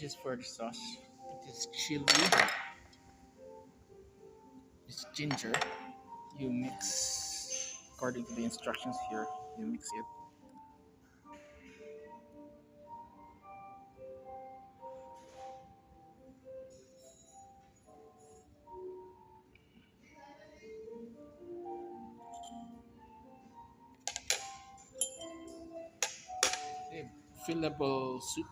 This is for the sauce. It is chili. It's ginger. You mix according to the instructions here. You mix it. Okay, fillable soup.